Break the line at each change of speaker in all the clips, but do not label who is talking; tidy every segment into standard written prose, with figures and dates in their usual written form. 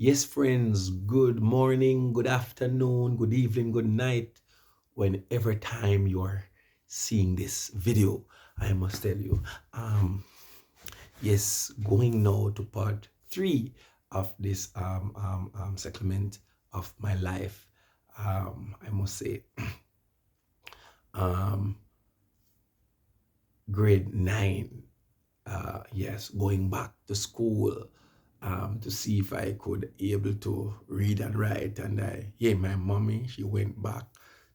Yes, friends, good morning, good afternoon, good evening, good night. Whenever time you are seeing this video, I must tell you, um, yes, going now to part three of this segment of my life. I must say, um, grade nine. Yes, going back to school to see if I could able to read and write. And my mommy, she went back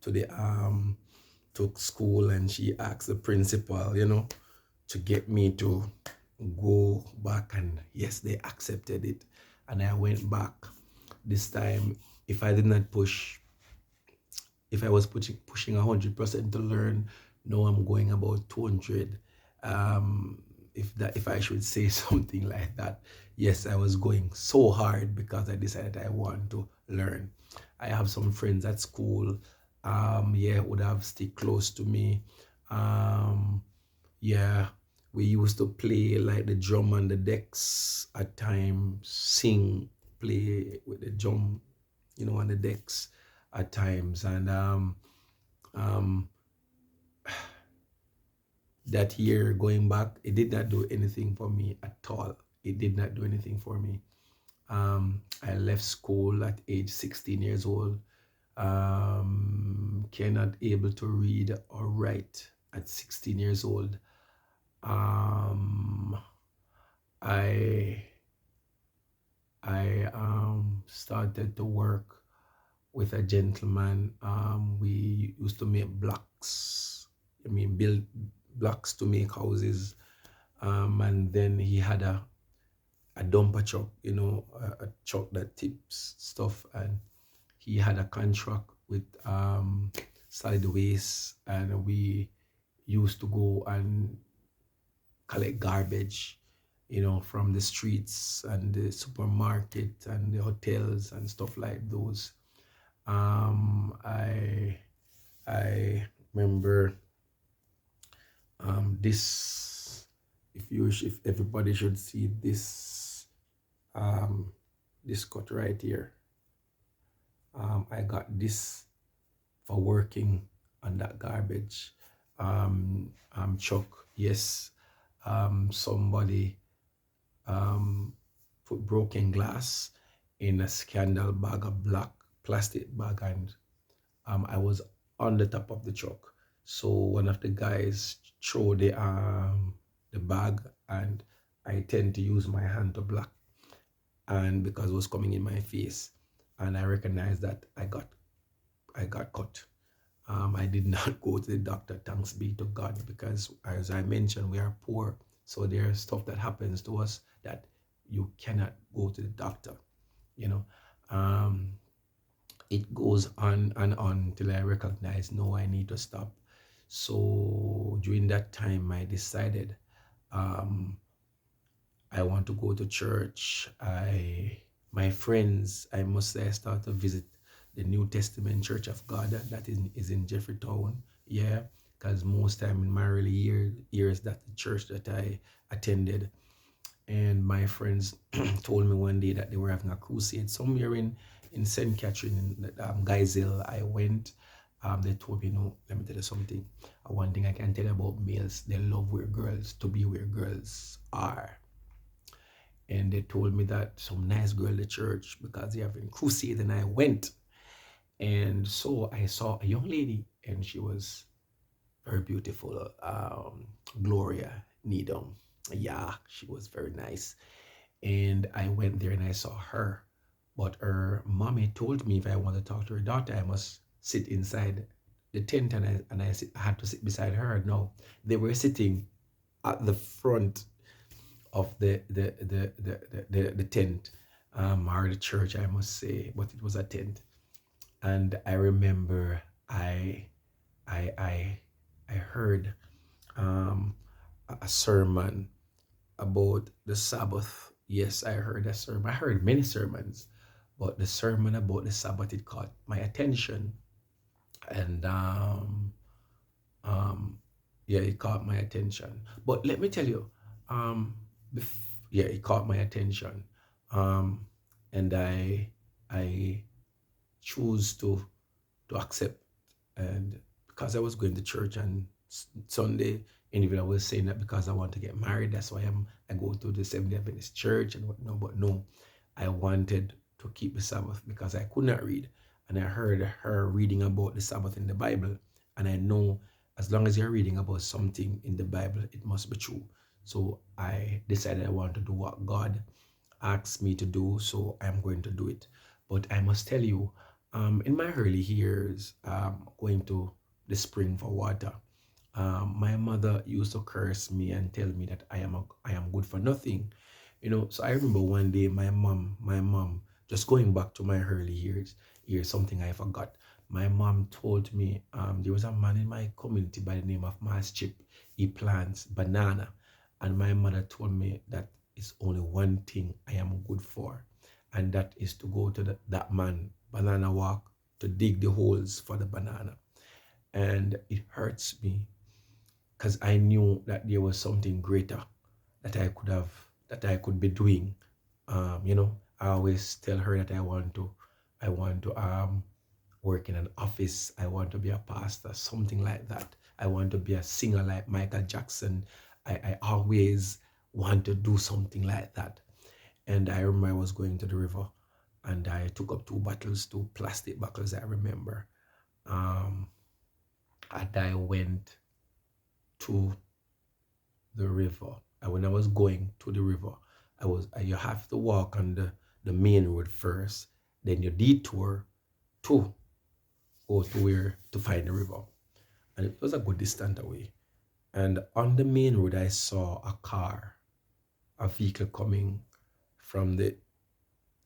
to the to school and she asked the principal, to get me to go back. And yes, they accepted it. And I went back this time. If I did not push, if I was pushing 100% to learn, now I'm going about 200. If I should say something like that, yes, I was going so hard because I decided I want to learn. I have some friends at school, would have stick close to me. Um, yeah, we used to play like the drum and the decks at times, sing, play with the drum, on the decks at times. And um, that year going back, it did not do anything for me at all. It did not do anything for me. I left school at age 16 years old. Cannot able to read or write at 16 years old. Um, I I started to work with a gentleman. We used to make blocks. Build blocks to make houses. And then he had a dumper truck, a truck that tips stuff. And he had a contract with solid waste, and we used to go and collect garbage, from the streets and the supermarket and the hotels and stuff like those. I remember this. If everybody should see this, this cut right here. I got this for working on that garbage truck. Yes, somebody put broken glass in a scandal bag, a black plastic bag, and I was on the top of the truck. So one of the guys threw the bag, and I tend to use my hand to block, and because it was coming in my face, and I recognized that I got cut. I did not go to the doctor, thanks be to God, because as I mentioned, we are poor. So there's stuff that happens to us that you cannot go to the doctor, you know. Um, it goes on and on till I recognize, no, I need to stop. So during that time, I decided um, I want to go to church. My friends, I must say, I started to visit the New Testament Church of God that is in Jeffreytown. Yeah, because most time in my early years, that the church that I attended. And my friends told me one day that they were having a crusade somewhere in St. Catherine in Geisel. I went. They told me, no, let me tell you something. One thing I can tell you about males, they love where girls to be where girls are. And they told me that some nice girl at church because they have a crusade, and I went. And so I saw a young lady, and she was very beautiful, Gloria Needham. Yeah, she was very nice. And I went there and I saw her. But her mommy told me if I want to talk to her daughter, I must sit inside the tent, I had to sit beside her. No, they were sitting at the front of the tent, or the church, I must say, but it was a tent. And I remember I I I heard um, a sermon about the Sabbath. Yes, I heard a sermon. I heard many sermons, but the sermon about the Sabbath, it caught my attention. And um, yeah, it caught my attention. But let me tell you, um, it caught my attention. Um, and I choose to accept. And because I was going to church on Sunday, and even I was saying that because I want to get married, that's why I go to the Seventh Day Adventist church and whatnot. But no, I wanted to keep the Sabbath because I could not read, and I heard her reading about the Sabbath in the Bible, and I know as long as you're reading about something in the Bible, it must be true. So I decided I want to do what God asked me to do, so I'm going to do it. But I must tell you, in my early years, going to the spring for water, my mother used to curse me and tell me that I am good for nothing. So I remember one day my mom, just going back to my early years, here's something I forgot. My mom told me there was a man in my community by the name of Mas Chip. He plants banana. And my mother told me that it's only one thing I am good for, and that is to go to that man banana walk to dig the holes for the banana. And it hurts me because I knew that there was something greater that I could be doing. I always tell her that I want to work in an office. I want to be a pastor, something like that. I want to be a singer like Michael Jackson. I always want to do something like that. And I remember I was going to the river, and I took up two plastic bottles, I remember. Um, and I went to the river. And when I was going to the river, you have to walk on the main road first, then you detour to go to where to find the river. And it was a good distance away. And on the main road, I saw a vehicle coming from there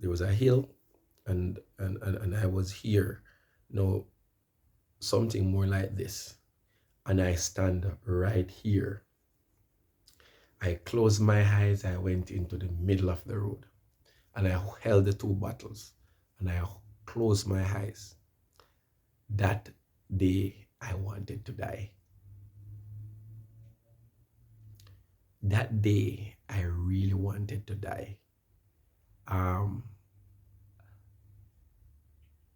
was a hill, and I was here. No, something more like this. And I stand right here. I closed my eyes. I went into the middle of the road, and I held the two bottles, and I closed my eyes. That day, I wanted to die. That day, I really wanted to die. Um,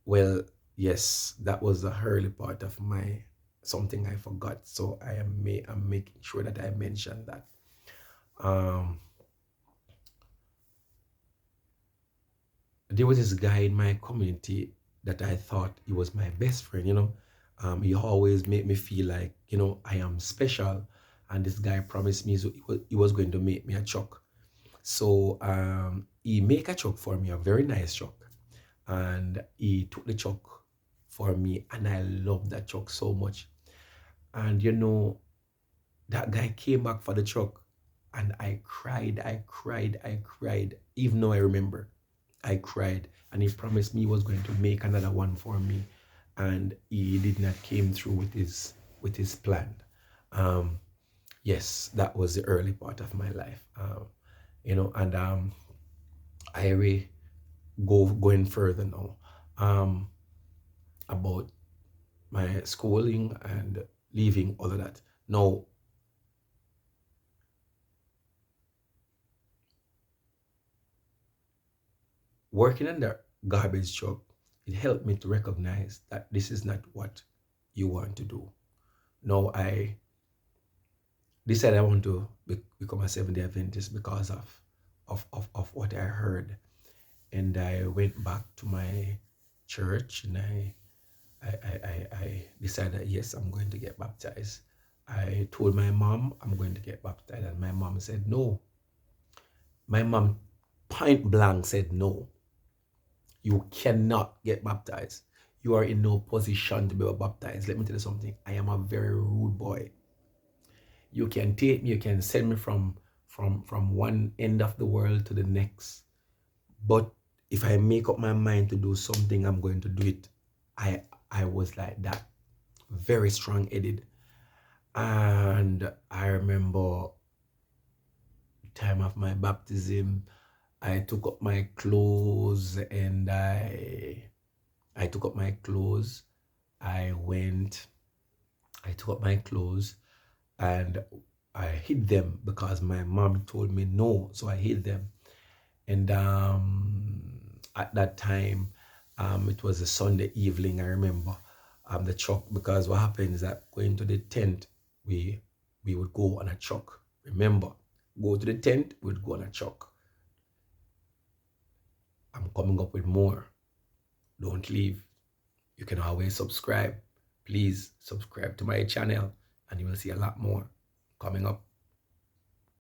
well, yes, that was the early part of my something I forgot. So I'm making sure that I mentioned that. Um, there was this guy in my community that I thought he was my best friend. He always made me feel like, I am special. And this guy promised me, so he was going to make me a truck. So he make a truck for me, a very nice truck. And he took the truck for me, and I love that truck so much. And that guy came back for the truck, and I cried, I cried, I cried. Even though I remember, I cried, and he promised me he was going to make another one for me, and he did not came through with his plan. Um, yes, that was the early part of my life. And I will going further now, about my schooling and leaving all of that. Now, working in the garbage truck, it helped me to recognize that this is not what you want to do. Now I decided I want to become a Seventh Day Adventist because of what I heard. And I went back to my church, and I decided that yes, I'm going to get baptized. I told my mom I'm going to get baptized, and my mom said no. My mom point blank said no. You cannot get baptized. You are in no position to be baptized. Let me tell you something. I am a very rude boy. You can take me, you can send me from one end of the world to the next. But if I make up my mind to do something, I'm going to do it. I was like that, very strong-headed. And I remember time of my baptism, I took up my clothes, and I took up my clothes. I went, I took up my clothes, and I hid them because my mom told me no. So I hid them. And at that time, it was a Sunday evening, I remember, the truck, because what happened is that going to the tent, we would go on a truck. Remember, go to the tent, we'd go on a truck. I'm coming up with more. Don't leave. You can always subscribe. Please subscribe to my channel and you will see a lot more coming up.